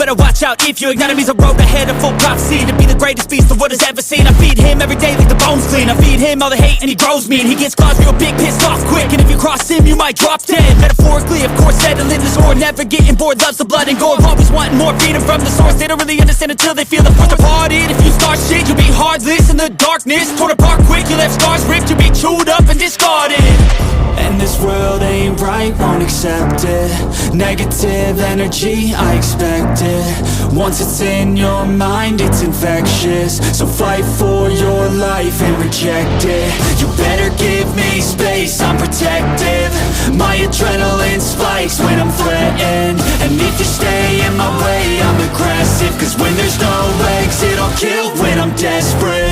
better watch out if your enemy's a road ahead of full prophecy. To be the greatest beast the world has ever seen. I feed him every day like the bones clean. I feed him all the hate and he grows me. And he gets claws real big, pissed off quick. And if you cross him, you might drop dead. Metaphorically, of course, settling the score. Never getting bored, loves the blood and gore. Always wanting more, feeding from the source. They don't really understand until they feel the force departed. If you start shit, you'll be heartless in the darkness. Torn apart quick, you left scars ripped. You'll be chewed up and discarded. And this world ain't right, won't accept it. Negative energy, I expect it. Once it's in your mind, it's infectious. So fight for your life and reject it. You better give me space, I'm protective. My adrenaline spikes when I'm threatened. And if you stay in my way, I'm aggressive. Cause when there's no exit, I'll kill when I'm desperate.